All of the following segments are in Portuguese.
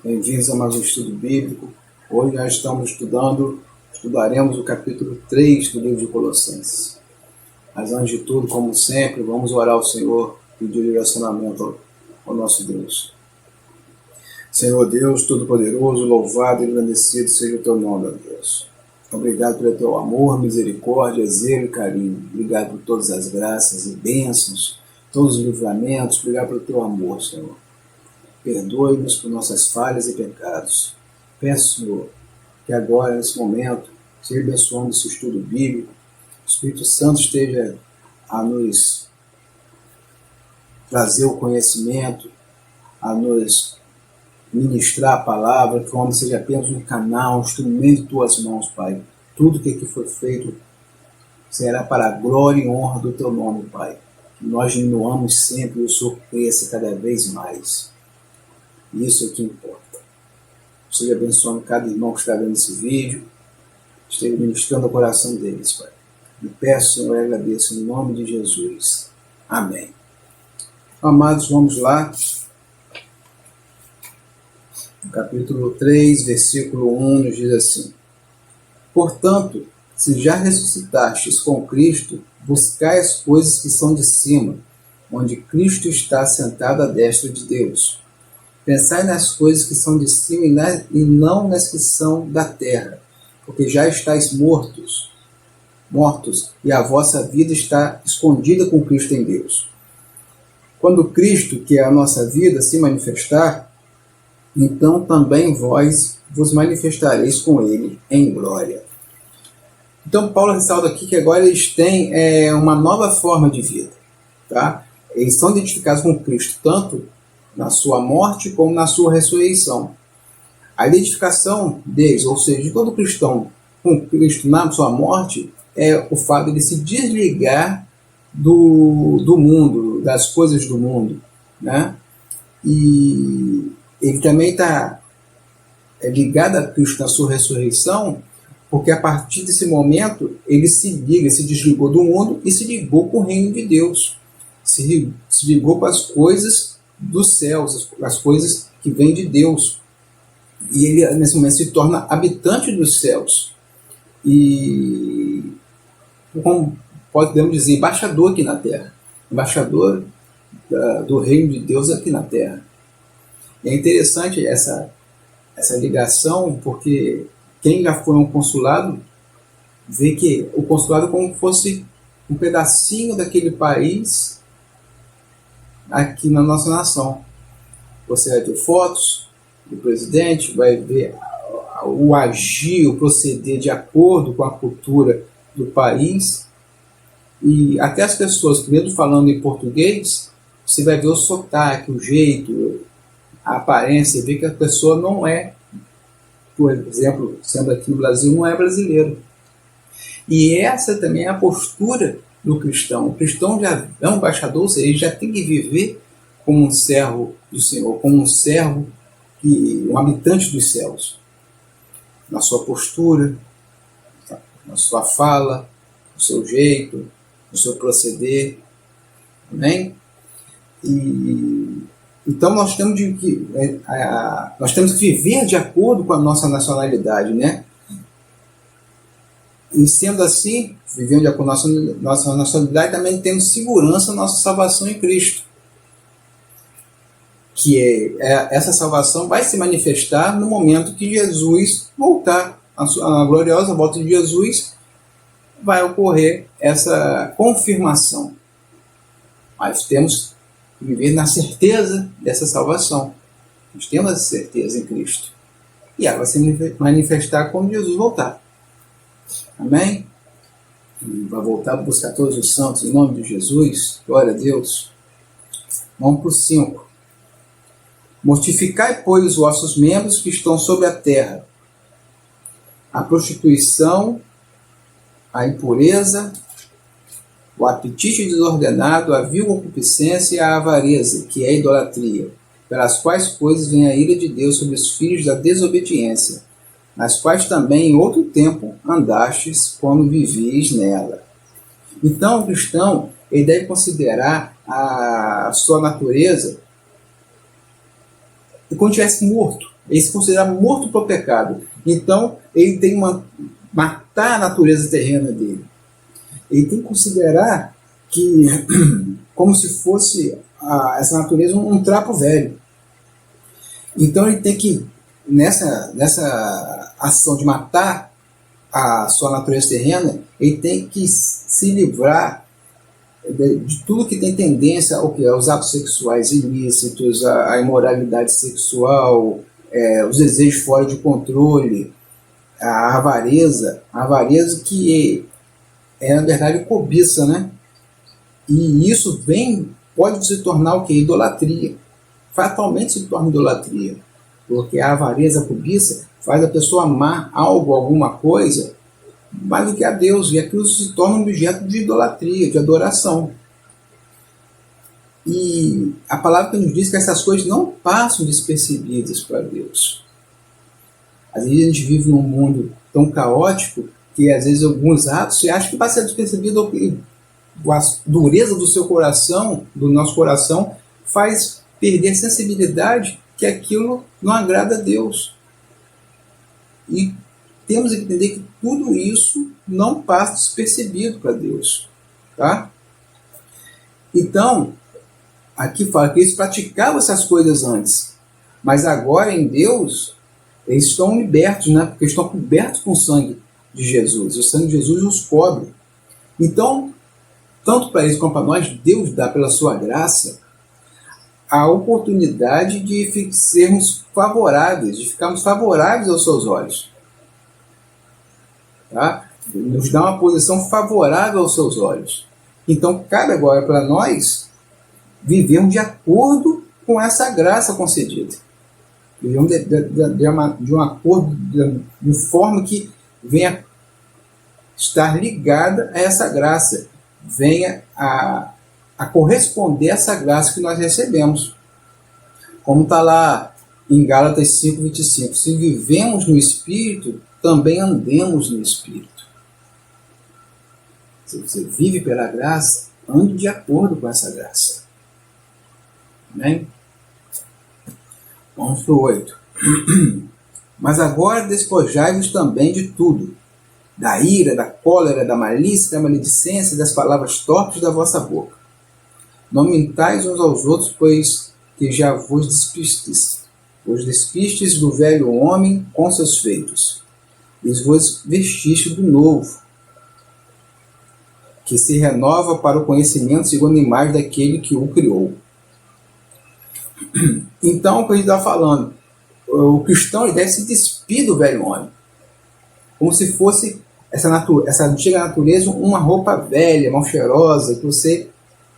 Bem-vindos a mais um estudo bíblico. Hoje nós estudaremos o capítulo 3 do livro de Colossenses. Mas antes de tudo, como sempre, vamos orar ao Senhor e pedir direcionamento ao nosso Deus. Senhor Deus, Todo-Poderoso, louvado e engrandecido seja o teu nome, ó Deus. Obrigado pelo teu amor, misericórdia, zelo e carinho. Obrigado por todas as graças e bênçãos, todos os livramentos. Obrigado pelo teu amor, Senhor. Perdoe-nos por nossas falhas e pecados. Peço, Senhor, que agora, nesse momento, seja abençoando esse estudo bíblico. O Espírito Santo esteja a nos trazer o conhecimento, a nos ministrar a palavra, que o homem seja apenas um canal, um instrumento de tuas mãos, Pai. Tudo que aqui foi feito será para a glória e honra do teu nome, Pai. Que nós diminuamos sempre e o Senhor cresça cada vez mais. Isso é o que importa. Seja abençoando cada irmão que está vendo esse vídeo, esteja ministrando o coração deles, Pai. E peço, Senhor, e agradeço em nome de Jesus. Amém. Amados, vamos lá. No capítulo 3, versículo 1, nos diz assim: Portanto, se já ressuscitastes com Cristo, buscai as coisas que são de cima, onde Cristo está sentado à destra de Deus. Pensai nas coisas que são de cima e não nas que são da terra, porque já estáis mortos, e a vossa vida está escondida com Cristo em Deus. Quando Cristo, que é a nossa vida, se manifestar, então também vós vos manifestareis com Ele em glória. Então Paulo ressalta aqui que agora eles têm uma nova forma de vida. Tá? Eles são identificados com Cristo, tanto na sua morte como na sua ressurreição. A identificação deles, ou seja, de todo cristão com Cristo na sua morte, é o fato de ele se desligar do mundo, das coisas do mundo, né? E ele também está ligado a Cristo na sua ressurreição, porque a partir desse momento ele se desligou do mundo e se ligou com o reino de Deus, se ligou com as coisas dos céus, as coisas que vêm de Deus. E ele, nesse momento, se torna habitante dos céus. E, como podemos dizer, embaixador aqui na terra. Embaixador do reino de Deus aqui na terra. E é interessante essa ligação, porque quem já foi a um consulado vê que o consulado é como se fosse um pedacinho daquele país aqui na nossa nação. Você vai ter fotos do presidente, vai ver o agir, o proceder de acordo com a cultura do país, e até as pessoas, mesmo falando em português, você vai ver o sotaque, o jeito, a aparência, vê que a pessoa não é, por exemplo, sendo aqui no Brasil, não é brasileiro. E essa também é a postura do cristão. O cristão já é um embaixador, ou seja, ele já tem que viver como um servo do Senhor, como um servo, um habitante dos céus. Na sua postura, na sua fala, no seu jeito, no seu proceder. Amém? Então nós temos que viver de acordo com a nossa nacionalidade, né? E sendo assim, vivendo de acordo com a nossa nacionalidade, também temos segurança na nossa salvação em Cristo. Que essa salvação vai se manifestar no momento que Jesus voltar. A gloriosa volta de Jesus vai ocorrer essa confirmação. Mas temos que viver na certeza dessa salvação. Nós temos essa certeza em Cristo. E ela vai se manifestar quando Jesus voltar. Amém? E vai voltar a buscar todos os santos em nome de Jesus. Glória a Deus. Vamos para o 5. Mortificai, pois, os vossos membros que estão sobre a terra: a prostituição, a impureza, o apetite desordenado, a vil concupiscência e a avareza, que é a idolatria, pelas quais coisas vem a ira de Deus sobre os filhos da desobediência, nas quais também em outro tempo andastes quando vivies nela. Então o cristão ele deve considerar a sua natureza como se estivesse morto. ele se considera morto para o pecado. Então, ele tem matar a natureza terrena dele. Ele tem que considerar que, como se fosse essa natureza um trapo velho. Então, ele tem que, nessa ação de matar a sua natureza terrena, ele tem que se livrar de tudo que tem tendência aos atos sexuais ilícitos, a imoralidade sexual, os desejos fora de controle, a avareza que na verdade cobiça, né? E isso pode se tornar o que? Idolatria. Fatalmente se torna idolatria, porque a avareza, a cobiça faz a pessoa amar alguma coisa mais do que a Deus, e aquilo se torna um objeto de idolatria, de adoração. E a palavra nos diz que essas coisas não passam despercebidas para Deus. Às vezes a gente vive num mundo tão caótico que às vezes alguns atos você acha que passa despercebido, a dureza do seu coração, do nosso coração, faz perder a sensibilidade que aquilo não agrada a Deus. E temos que entender que tudo isso não passa despercebido para Deus. Tá? Então, aqui fala que eles praticavam essas coisas antes, mas agora em Deus, eles estão libertos, né? Porque estão cobertos com o sangue de Jesus. O sangue de Jesus os cobre. Então, tanto para eles como para nós, Deus dá pela sua graça a oportunidade de sermos favoráveis, de ficarmos favoráveis aos seus olhos. Tá? Nos dá uma posição favorável aos seus olhos. Então, cabe agora para nós vivermos de acordo com essa graça concedida. Vivermos de um acordo, de forma que venha estar ligada a essa graça, venha a corresponder a essa graça que nós recebemos. Como está lá em Gálatas 5:25, se vivemos no Espírito, também andemos no Espírito. Se você vive pela graça, ande de acordo com essa graça. Amém? Vamos para o 8. Mas agora despojai-vos também de tudo, da ira, da cólera, da malícia, da maledicência, das palavras torpes da vossa boca. Não mintais uns aos outros, pois que já vos despistes do velho homem com seus feitos, e vos vestistes do novo, que se renova para o conhecimento segundo a imagem daquele que o criou. Então, o que a gente está falando, o cristão deve se despir do velho homem, como se fosse essa antiga natureza uma roupa velha, mal cheirosa, que você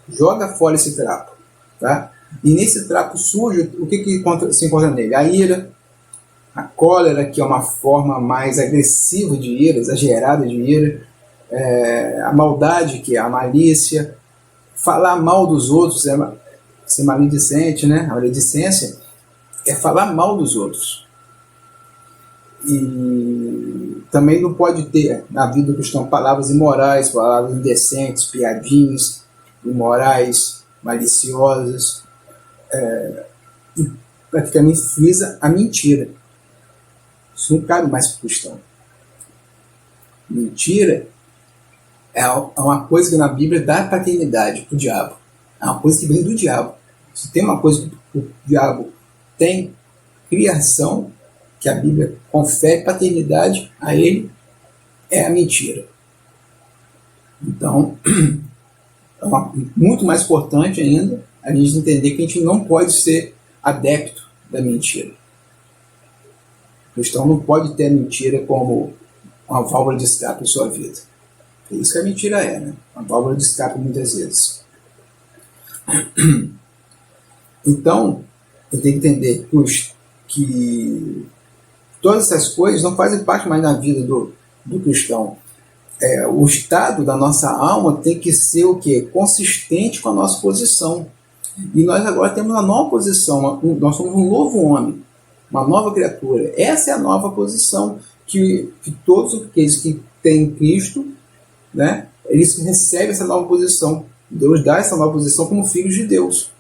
joga fora esse trapo. Tá? E nesse trapo sujo, o que se encontra nele? A ira, a cólera, que é uma forma mais agressiva de ira, exagerada de ira, a maldade, que é a malícia, falar mal dos outros, ser maledicente, né? A maledicência é falar mal dos outros. E também não pode ter na vida do cristão palavras imorais, palavras indecentes, piadinhas, imorais, maliciosas, e praticamente frisa a mentira. Isso não cabe mais para o cristão. Mentira é uma coisa que na Bíblia dá paternidade para o diabo. É uma coisa que vem do diabo. Se tem uma coisa que o diabo tem criação, que a Bíblia confere paternidade a ele, é a mentira. Então, muito mais importante ainda a gente entender que a gente não pode ser adepto da mentira. O cristão não pode ter a mentira como uma válvula de escape em sua vida. É isso que a mentira é, né? Uma válvula de escape muitas vezes. Então, eu tenho que entender que todas essas coisas não fazem parte mais da vida do cristão. O estado da nossa alma tem que ser o quê? Consistente com a nossa posição. E nós agora temos uma nova posição, nós somos um novo homem, uma nova criatura. Essa é a nova posição que todos aqueles que têm Cristo, né, eles recebem essa nova posição. Deus dá essa nova posição como filhos de Deus.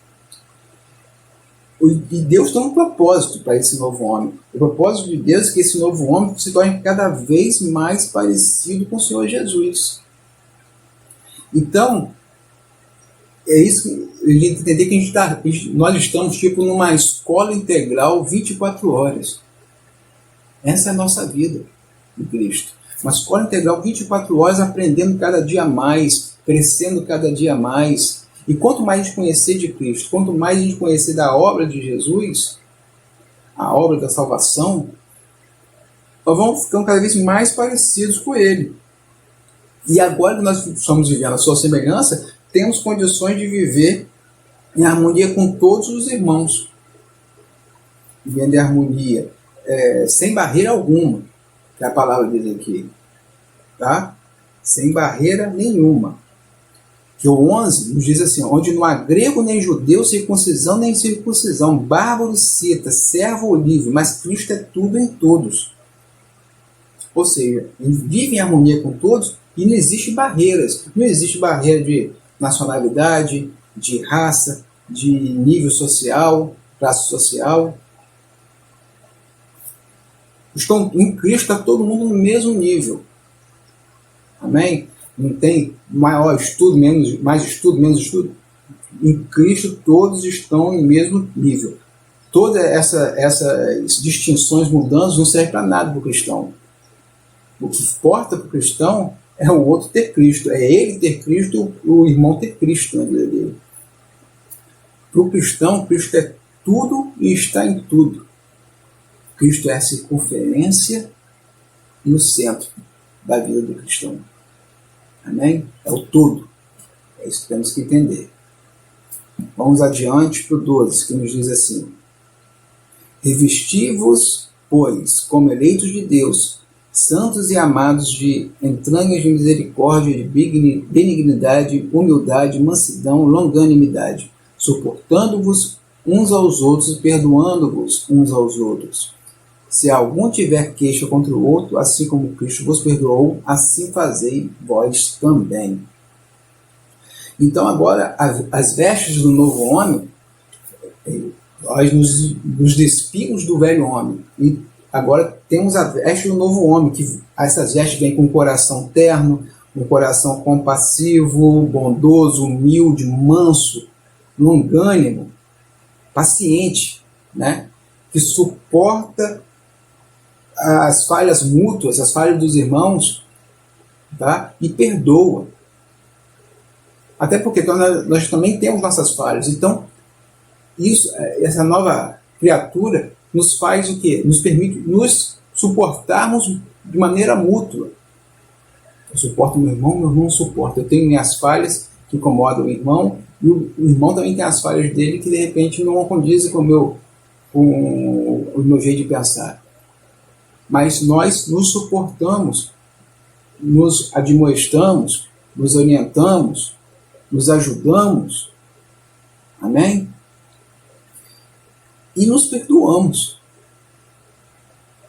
E Deus tem um propósito para esse novo homem. O propósito de Deus é que esse novo homem se torne cada vez mais parecido com o Senhor Jesus. Então, é isso que a gente tem que entender, que nós estamos tipo numa escola integral 24 horas. Essa é a nossa vida em Cristo. Uma escola integral 24 horas, aprendendo cada dia mais, crescendo cada dia mais. E quanto mais a gente conhecer de Cristo, quanto mais a gente conhecer da obra de Jesus, a obra da salvação, nós vamos ficando cada vez mais parecidos com Ele. E agora que nós estamos vivendo a sua semelhança, temos condições de viver em harmonia com todos os irmãos. Vivendo em harmonia, sem barreira alguma, que a palavra diz aqui. Tá? Sem barreira nenhuma. Que o 11 nos diz assim: onde não há grego nem judeu, circuncisão nem circuncisão, bárbaro, cita, servo ou livre, mas Cristo é tudo em todos. Ou seja, vive em harmonia com todos e não existe barreiras. Não existe barreira de nacionalidade, de raça, de nível social, classe social. Em Cristo está todo mundo no mesmo nível. Amém? Não tem maior estudo, mais estudo, menos estudo. Em Cristo todos estão em mesmo nível. Todas essas distinções, mudanças, não servem para nada para o cristão. O que importa para o cristão é o outro ter Cristo. É ele ter Cristo, o irmão ter Cristo na vida dele. Para o cristão, Cristo é tudo e está em tudo. Cristo é a circunferência e o centro da vida do cristão. Amém? É o todo. É isso que temos que entender. Vamos adiante para o 12, que nos diz assim: revesti-vos, pois, como eleitos de Deus, santos e amados, de entranhas de misericórdia, de benignidade, humildade, mansidão, longanimidade, suportando-vos uns aos outros e perdoando-vos uns aos outros. Se algum tiver queixa contra o outro, assim como Cristo vos perdoou, assim fazei vós também. Então agora, as vestes do novo homem, nós nos despimos do velho homem. E agora temos a veste do novo homem, que essas vestes vêm com um coração terno, um coração compassivo, bondoso, humilde, manso, longânimo, paciente, né? Que suporta as falhas mútuas, as falhas dos irmãos, tá? E perdoa. Até porque nós também temos nossas falhas. Então, essa nova criatura nos faz o quê? Nos permite nos suportarmos de maneira mútua. Eu suporto meu irmão suporta. Eu tenho minhas falhas que incomodam o irmão, e o irmão também tem as falhas dele que de repente não condizem com o meu jeito de pensar. Mas nós nos suportamos, nos admoestamos, nos orientamos, nos ajudamos. Amém? E nos perdoamos.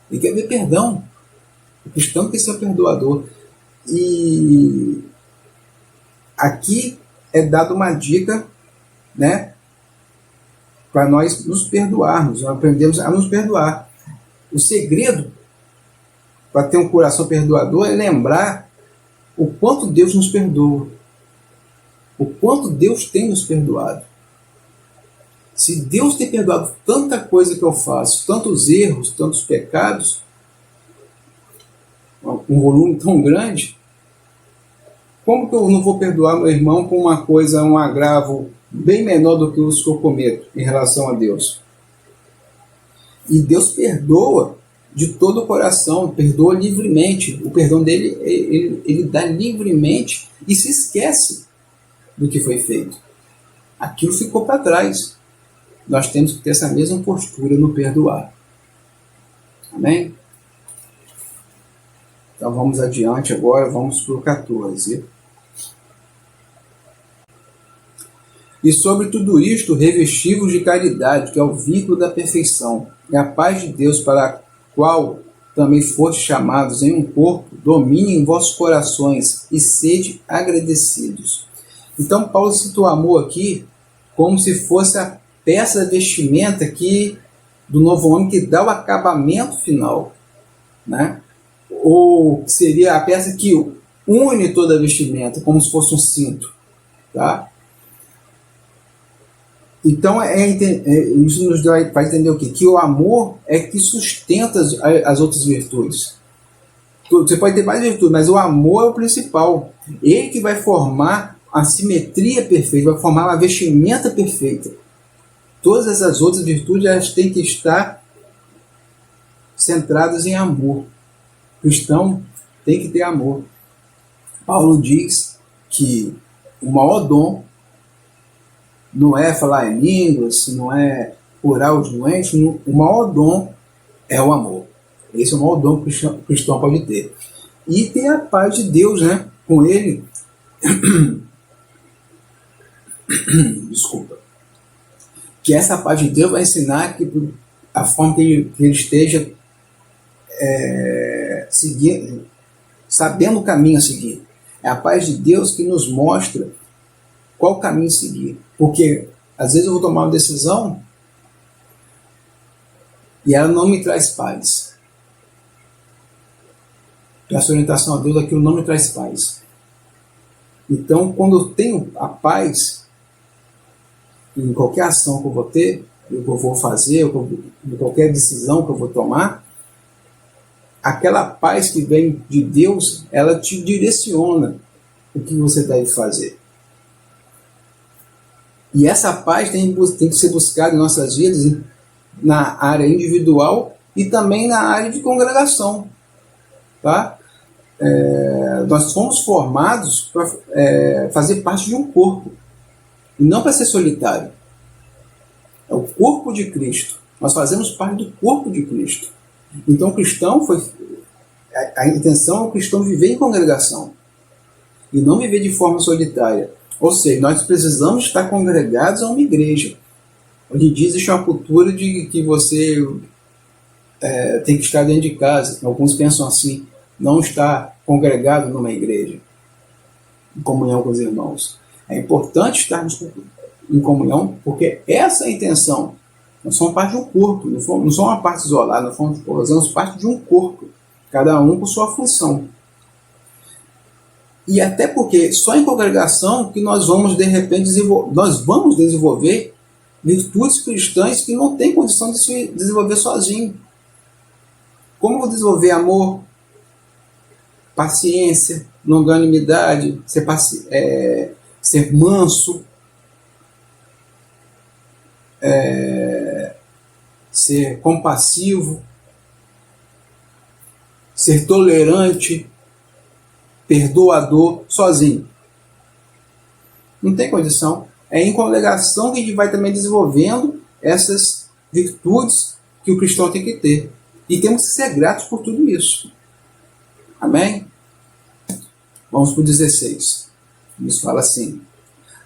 E quer ver perdão. O cristão quer ser perdoador. E aqui é dada uma dica, né, para nós nos perdoarmos. Nós aprendemos a nos perdoar. O segredo para ter um coração perdoador é lembrar o quanto Deus nos perdoa. O quanto Deus tem nos perdoado. Se Deus tem perdoado tanta coisa que eu faço, tantos erros, tantos pecados, um volume tão grande, como que eu não vou perdoar meu irmão com uma coisa, um agravo bem menor do que os que eu cometo em relação a Deus? E Deus perdoa de todo o coração, perdoa livremente. O perdão dele, ele dá livremente e se esquece do que foi feito. Aquilo ficou para trás. Nós temos que ter essa mesma postura no perdoar. Amém? Então vamos adiante agora, vamos para o 14. E sobre tudo isto, revesti-vos de caridade, que é o vínculo da perfeição, e a paz de Deus, para a qual também fostes chamados em um corpo, domine em vossos corações e sede agradecidos. Então Paulo cita o amor aqui como se fosse a peça da vestimenta do novo homem que dá o acabamento final, né? Ou seria a peça que une toda a vestimenta, como se fosse um cinto, tá? Então, isso nos faz entender o quê? Que o amor é que sustenta as outras virtudes. Você pode ter mais virtudes, mas o amor é o principal. Ele que vai formar a simetria perfeita, vai formar uma vestimenta perfeita. Todas as outras virtudes, elas têm que estar centradas em amor. O cristão tem que ter amor. Paulo diz que o maior dom não é falar em línguas, não é curar os doentes, o maior dom é o amor. Esse é o maior dom que o cristão pode ter. E ter a paz de Deus, né? Com ele. Desculpa. Que essa paz de Deus vai ensinar que a forma que ele esteja seguindo, sabendo o caminho a seguir. É a paz de Deus que nos mostra qual caminho seguir. Porque às vezes eu vou tomar uma decisão e ela não me traz paz. Peço orientação a Deus, aquilo não me traz paz. Então, quando eu tenho a paz, em qualquer ação que eu vou ter, que eu vou fazer, em qualquer decisão que eu vou tomar, aquela paz que vem de Deus, ela te direciona o que você deve fazer. E essa paz tem que ser buscada em nossas vidas na área individual e também na área de congregação. Tá? Nós fomos formados para fazer parte de um corpo, e não para ser solitário. É o corpo de Cristo. Nós fazemos parte do corpo de Cristo. Então, o cristão a intenção é o cristão viver em congregação e não viver de forma solitária. Ou seja, nós precisamos estar congregados a uma igreja. Hoje em dia existe uma cultura de que você tem que estar dentro de casa. Alguns pensam assim, não estar congregado numa igreja, em comunhão com os irmãos. É importante estarmos em comunhão, porque essa é a intenção. Nós somos parte de um corpo, não somos uma parte isolada, nós fazemos parte de um corpo, cada um com sua função. E até porque só em congregação que nós vamos, de repente, desenvolver virtudes cristãs que não têm condição de se desenvolver sozinho. Como eu vou desenvolver amor, paciência, longanimidade, ser manso, ser compassivo, ser tolerante, perdoador, sozinho? Não tem condição. É em congregação que a gente vai também desenvolvendo essas virtudes que o cristão tem que ter. E temos que ser gratos por tudo isso. Amém? Vamos para o 16. Isso fala assim: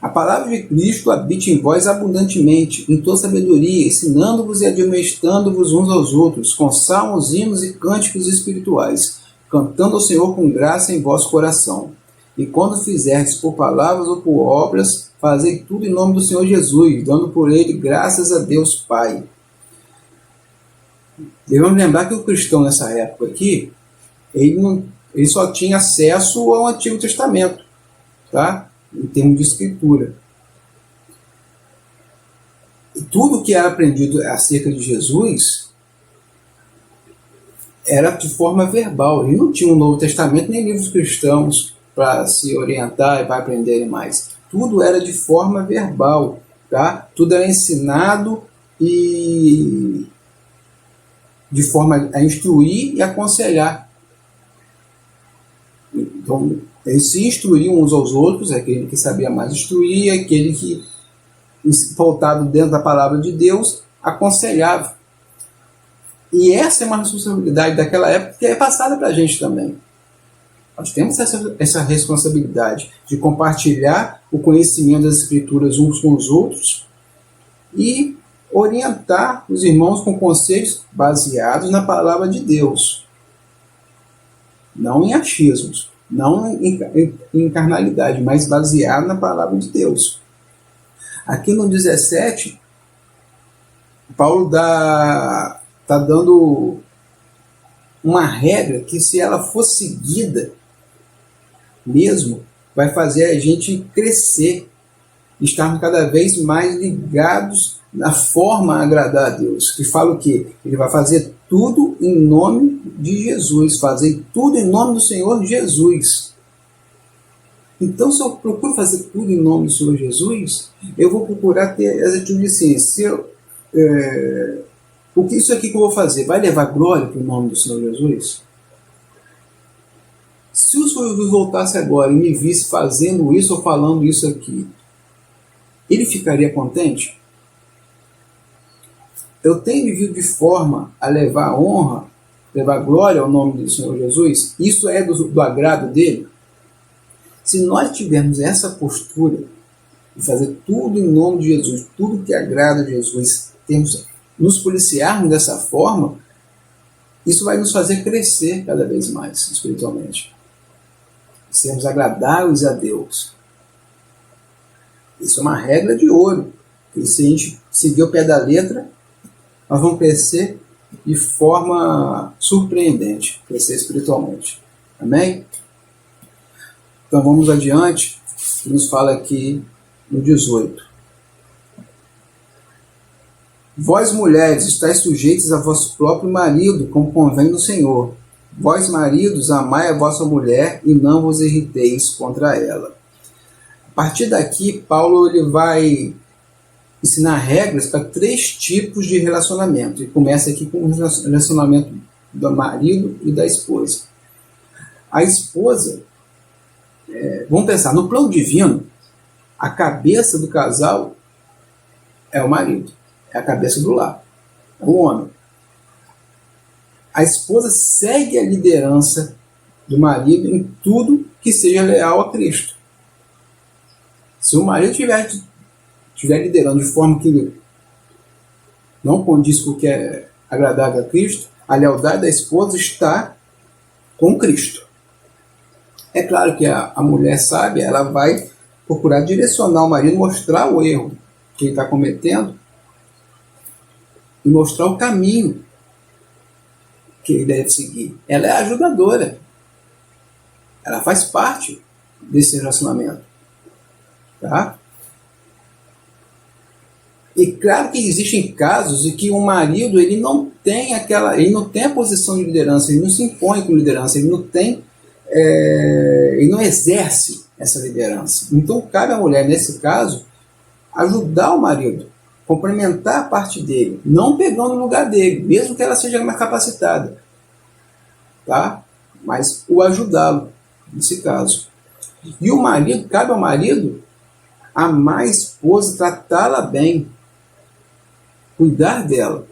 a palavra de Cristo habite em vós abundantemente, em toda sabedoria, ensinando-vos e admoestando-vos uns aos outros, com salmos, hinos e cânticos espirituais, cantando ao Senhor com graça em vosso coração. E quando fizerdes por palavras ou por obras, fazei tudo em nome do Senhor Jesus, dando por ele graças a Deus Pai. Devemos lembrar que o cristão nessa época aqui, ele só tinha acesso ao Antigo Testamento, tá? Em termos de escritura. E tudo que era aprendido acerca de Jesus era de forma verbal. Ele não tinha um Novo Testamento nem livros cristãos para se orientar e para aprenderem mais. Tudo era de forma verbal, tá? Tudo era ensinado e de forma a instruir e aconselhar. Então, eles se instruíam uns aos outros, aquele que sabia mais instruir, aquele que, voltado dentro da palavra de Deus, aconselhava. E essa é uma responsabilidade daquela época que é passada para a gente também. Nós temos essa responsabilidade de compartilhar o conhecimento das Escrituras uns com os outros e orientar os irmãos com conselhos baseados na palavra de Deus. Não em achismos, não em carnalidade, mas baseado na palavra de Deus. Aqui no 17, Paulo está dando uma regra que, se ela for seguida mesmo, vai fazer a gente crescer, estarmos cada vez mais ligados na forma a agradar a Deus. Que fala o quê? Ele vai fazer tudo em nome de Jesus, fazer tudo em nome do Senhor Jesus. Então, se eu procuro fazer tudo em nome do Senhor Jesus, eu vou procurar ter as atitudes assim. O que isso aqui que eu vou fazer vai levar glória para o nome do Senhor Jesus? Se o Senhor Jesus voltasse agora e me visse fazendo isso ou falando isso aqui, ele ficaria contente? Eu tenho vivido de forma a levar honra, levar glória ao nome do Senhor Jesus? Isso é do agrado dele? Se nós tivermos essa postura de fazer tudo em nome de Jesus, tudo que agrada a Jesus, nos policiarmos dessa forma, isso vai nos fazer crescer cada vez mais espiritualmente. Sermos agradáveis a Deus. Isso é uma regra de ouro. E se a gente seguir o pé da letra, nós vamos crescer de forma surpreendente, crescer espiritualmente. Amém? Então vamos adiante, nos fala aqui no 18. Vós, mulheres, estáis sujeitas a vosso próprio marido, como convém no Senhor. Vós, maridos, amai a vossa mulher e não vos irriteis contra ela. A partir daqui, Paulo ele vai ensinar regras para 3 tipos de relacionamento. E começa aqui com o relacionamento do marido e da esposa. A esposa, vamos pensar, no plano divino, a cabeça do casal é o marido, é a cabeça do lar, é o homem. A esposa segue a liderança do marido em tudo que seja leal a Cristo. Se o marido estiver liderando de forma que não condiz com o que é agradável a Cristo, a lealdade da esposa está com Cristo. É claro que a mulher sábia, ela vai procurar direcionar o marido, mostrar o erro que ele está cometendo e mostrar o caminho que ele deve seguir. Ela é ajudadora. Ela faz parte desse relacionamento. Tá? E claro que existem casos em que o marido ele não tem a posição de liderança, ele não se impõe com liderança, ele não exerce essa liderança. Então cabe à mulher, nesse caso, ajudar o marido, complementar a parte dele, não pegando o lugar dele, mesmo que ela seja mais capacitada, tá? Mas o ajudá-lo, nesse caso. E o marido, cabe ao marido amar a esposa, tratá-la bem, cuidar dela.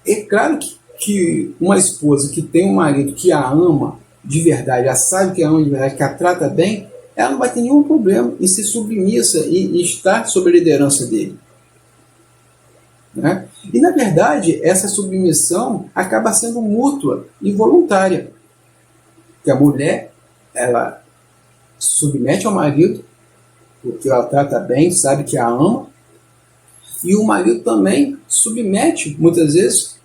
É claro que uma esposa que tem um marido que a ama de verdade, já sabe que a ama de verdade, que a trata bem, ela não vai ter nenhum problema em ser submissa e estar sob a liderança dele. Né? E, na verdade, essa submissão acaba sendo mútua e voluntária. Porque a mulher, ela submete ao marido, porque ela trata bem, sabe que a ama, e o marido também submete, muitas vezes,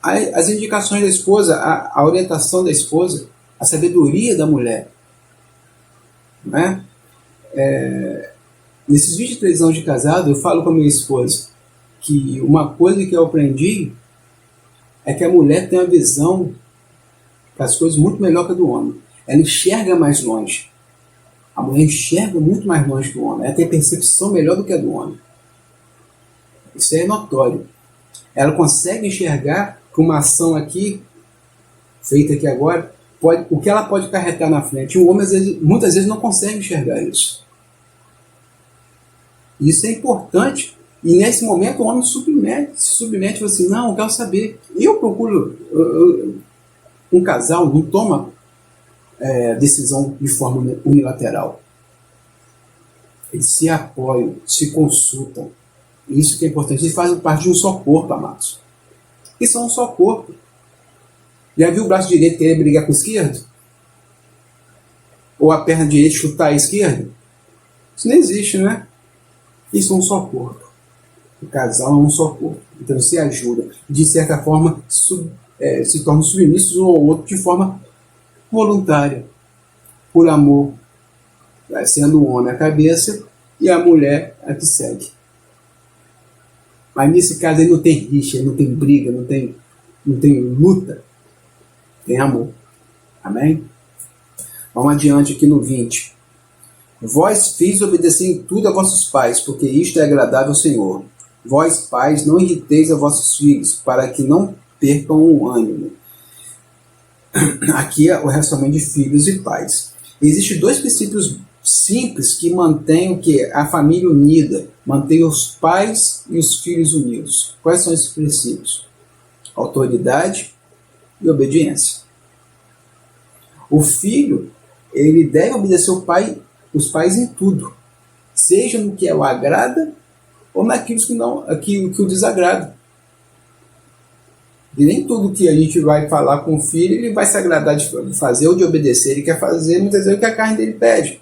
as indicações da esposa, a orientação da esposa, a sabedoria da mulher. Né? Nesses 23 anos de casado, eu falo com a minha esposa que uma coisa que eu aprendi é que a mulher tem uma visão das coisas muito melhor que a do homem. Ela enxerga mais longe. A mulher enxerga muito mais longe que o homem. Ela tem percepção melhor do que a do homem. Isso é notório. Ela consegue enxergar que uma ação aqui, feita aqui agora, o que ela pode acarretar na frente. O homem, muitas vezes, não consegue enxergar isso. Isso é importante. E nesse momento o homem se submete e fala assim, não, eu quero saber. Eu procuro, um casal não toma decisão de forma unilateral. Eles se apoiam, se consultam. Isso que é importante. Eles fazem parte de um só corpo, amados. Eles são um só corpo. Já viu o braço direito querer brigar com o esquerdo? Ou a perna direita chutar a esquerda? Isso não existe, né? Eles são um só corpo. O casal é um só corpo. Então se ajuda. De certa forma, se tornam submissos um ao outro de forma voluntária, por amor, sendo o homem a cabeça e a mulher a que segue. Mas nesse caso aí não tem rixa, não tem briga, não tem luta, tem amor. Amém? Vamos adiante aqui no 20. Vós, filhos, obedecei em tudo a vossos pais, porque isto é agradável ao Senhor. Vós, pais, não irriteis a vossos filhos, para que não percam o ânimo. Aqui é o relacionamento de filhos e pais. Existem dois princípios simples que mantêm o que? A família unida, mantém os pais e os filhos unidos. Quais são esses princípios? Autoridade e obediência. O filho, ele deve obedecer os pais em tudo, seja no que o agrada ou naquilo que o desagrada. E nem tudo que a gente vai falar com o filho, ele vai se agradar de fazer ou de obedecer. Ele quer fazer muitas vezes o que a carne dele pede,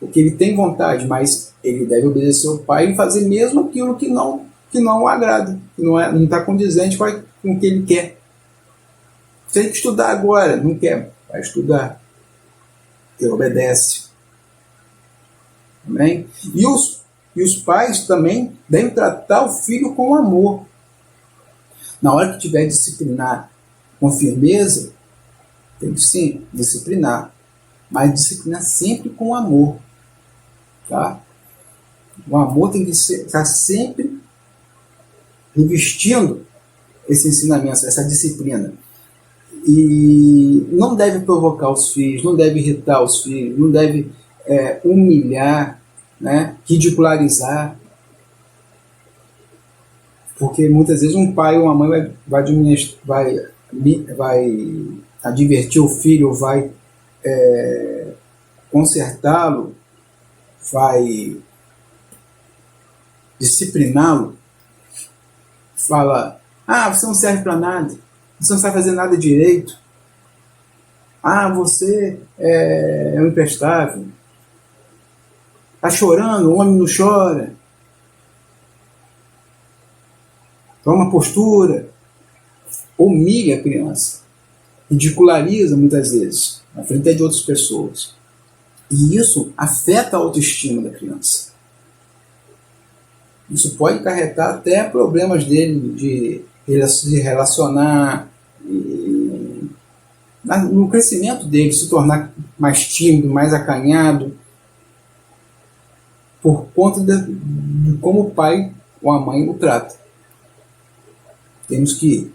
porque ele tem vontade, mas ele deve obedecer o pai e fazer mesmo aquilo que não o agrada, que não está condizente com o que ele quer. Você tem que estudar agora, não quer, vai estudar. Ele obedece. Amém? E os pais também devem tratar o filho com amor. Na hora que tiver disciplinar com firmeza, tem que sim disciplinar, mas disciplinar sempre com amor. Tá? O amor tem que estar sempre revestindo esse ensinamento, essa disciplina. E não deve provocar os filhos, não deve irritar os filhos, não deve humilhar, né, ridicularizar. Porque muitas vezes um pai ou uma mãe vai advertir o filho, vai consertá-lo, vai discipliná-lo, fala: você não serve para nada, você não sabe fazer nada direito, você é um imprestável, está chorando, o homem não chora, toma postura, humilha a criança, ridiculariza muitas vezes, na frente de outras pessoas. E isso afeta a autoestima da criança. Isso pode acarretar até problemas dele de se relacionar, no crescimento dele, se tornar mais tímido, mais acanhado, por conta de como o pai ou a mãe o trata. Temos que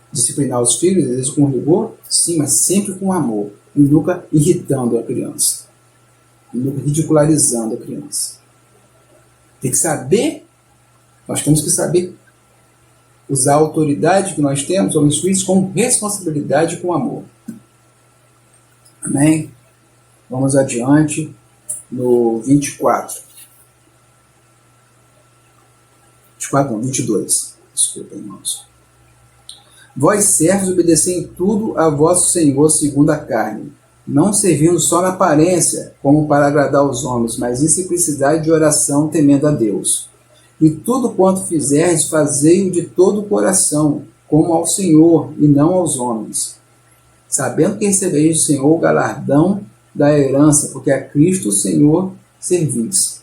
disciplinar os filhos, às vezes com rigor, sim, mas sempre com amor, e nunca irritando a criança, e nunca ridicularizando a criança. Tem que saber, nós temos que saber usar a autoridade que nós temos sobre os filhos com responsabilidade e com amor. Amém? Vamos adiante no 24. 24 não, 22. Desculpa, irmãos. Vós, servos, obedecei em tudo a vosso Senhor segundo a carne, não servindo só na aparência, como para agradar aos homens, mas em simplicidade de oração, temendo a Deus. E tudo quanto fizerdes, fazei-o de todo o coração, como ao Senhor, e não aos homens, sabendo que recebereis do Senhor o galardão da herança, porque a Cristo o Senhor servis.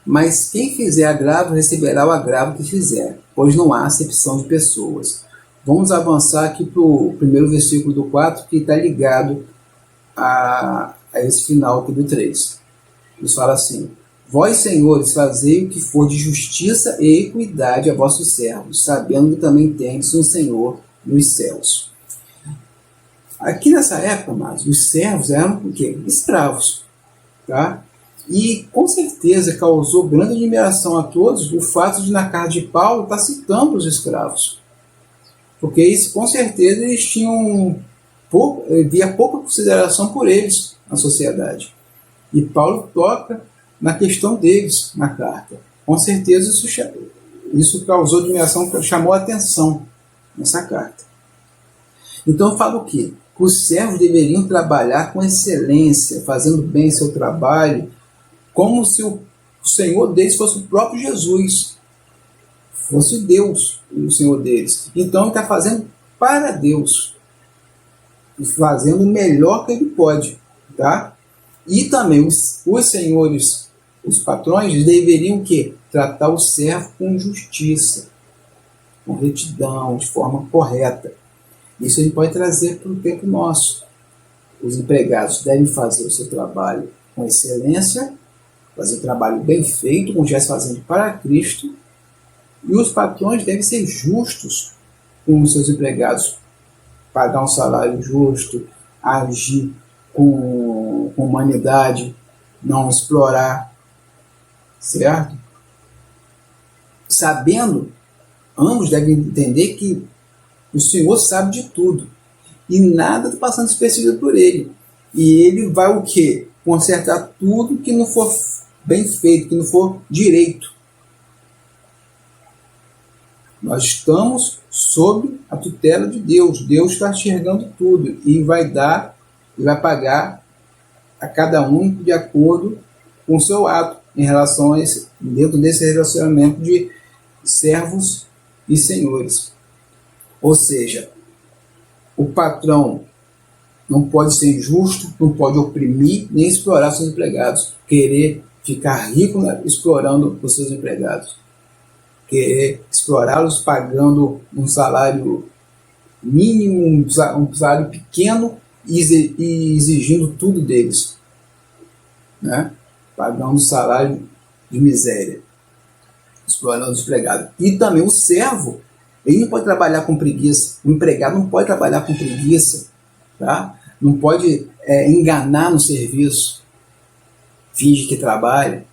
Mas quem fizer agravo, receberá o agravo que fizer, pois não há acepção de pessoas. Vamos avançar aqui para o primeiro versículo do 4, que está ligado a esse final aqui do 3. Ele fala assim: vós, senhores, fazei o que for de justiça e equidade a vossos servos, sabendo que também tendes um Senhor nos céus. Aqui nessa época, mas os servos eram o quê? Escravos. Tá? E com certeza causou grande admiração a todos o fato de, na carta de Paulo, estar citando os escravos. Porque isso, com certeza, eles havia pouca consideração por eles na sociedade. E Paulo toca na questão deles na carta. Com certeza isso causou admiração, chamou a atenção nessa carta. Então fala o quê? Que os servos deveriam trabalhar com excelência, fazendo bem seu trabalho, como se o Senhor deles fosse o próprio Jesus, fosse Deus o Senhor deles. Então ele está fazendo para Deus, fazendo o melhor que ele pode, tá? E também os senhores, os patrões, deveriam o quê? Tratar o servo com justiça, com retidão, de forma correta. Isso a gente pode trazer para o tempo nosso. Os empregados devem fazer o seu trabalho com excelência, fazer o trabalho bem feito, como já está fazendo para Cristo, e os patrões devem ser justos com os seus empregados, pagar um salário justo, agir com humanidade, não explorar, certo? Sabendo, ambos devem entender que o Senhor sabe de tudo e nada está passando despercebido por ele. E ele vai o quê? Consertar tudo que não for bem feito, que não for direito. Nós estamos sob a tutela de Deus. Deus está enxergando tudo e vai pagar a cada um de acordo com o seu ato em relação a dentro desse relacionamento de servos e senhores. Ou seja, o patrão não pode ser injusto, não pode oprimir nem explorar seus empregados, querer ficar rico explorando os seus empregados, querer explorá-los pagando um salário mínimo, um salário pequeno e exigindo tudo deles, né? Pagando salário de miséria, explorando os empregados. E também o servo, ele não pode trabalhar com preguiça, o empregado não pode trabalhar com preguiça, tá? Não pode enganar no serviço, finge que trabalha,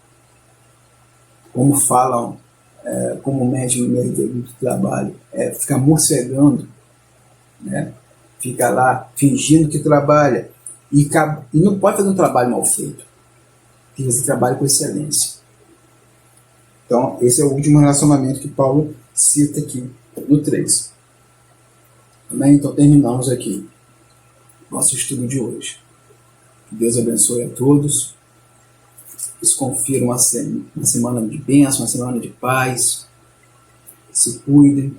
como falam, como médico de trabalho, fica morcegando, né? Fica lá fingindo que trabalha e não pode fazer um trabalho mal feito, tem que fazer trabalho com excelência. Então esse é o último relacionamento que Paulo cita aqui no 3. Amém? Então terminamos aqui nosso estudo de hoje. Que Deus abençoe a todos. Eles confiram uma semana de bênção, uma semana de paz. Se cuidem.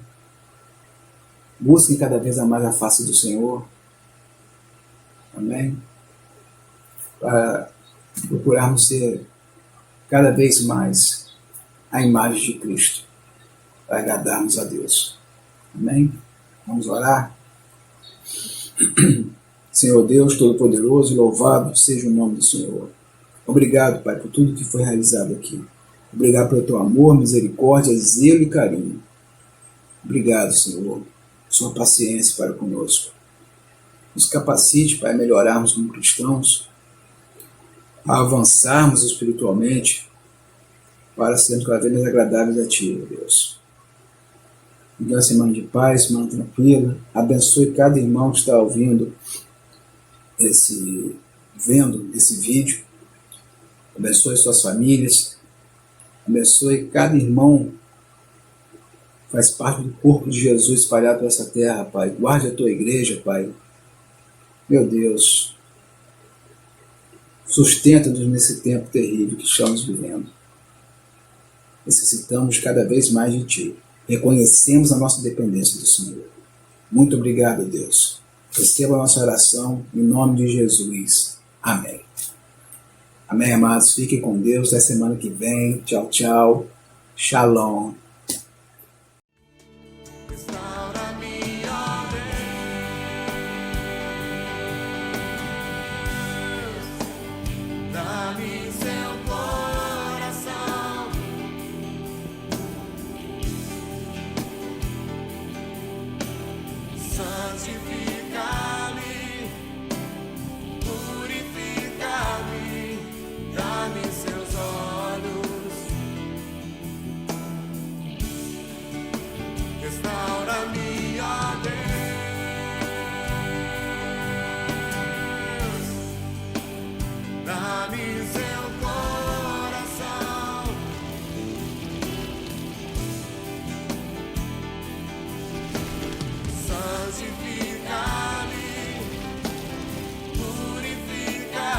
Busquem cada vez mais a face do Senhor. Amém? Para procurarmos ser cada vez mais a imagem de Cristo. Para agradarmos a Deus. Amém? Vamos orar? Senhor Deus Todo-Poderoso, louvado seja o nome do Senhor. Obrigado, Pai, por tudo que foi realizado aqui. Obrigado pelo teu amor, misericórdia, zelo e carinho. Obrigado, Senhor, por sua paciência para conosco. Nos capacite, Pai, a melhorarmos como cristãos, a avançarmos espiritualmente, para sermos cada vez mais agradáveis a Ti, meu Deus. Me dê uma semana de paz, semana tranquila. Abençoe cada irmão que está vendo esse vídeo. Abençoe suas famílias. Abençoe cada irmão que faz parte do corpo de Jesus espalhado por essa terra, Pai. Guarde a tua igreja, Pai. Meu Deus, sustenta-nos nesse tempo terrível que estamos vivendo. Necessitamos cada vez mais de Ti. Reconhecemos a nossa dependência do Senhor. Muito obrigado, Deus. Receba a nossa oração em nome de Jesus. Amém. Amém, amados. Fiquem com Deus. Até semana que vem. Tchau, tchau. Shalom. Santifica-me, purifica-me, dá-me seus olhos, restaura-me, ó Deus, dá-me seu coração, santifica-me, purifica-me,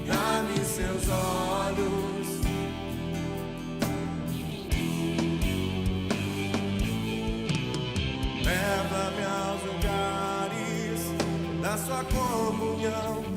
dá-me seus olhos. a comunhão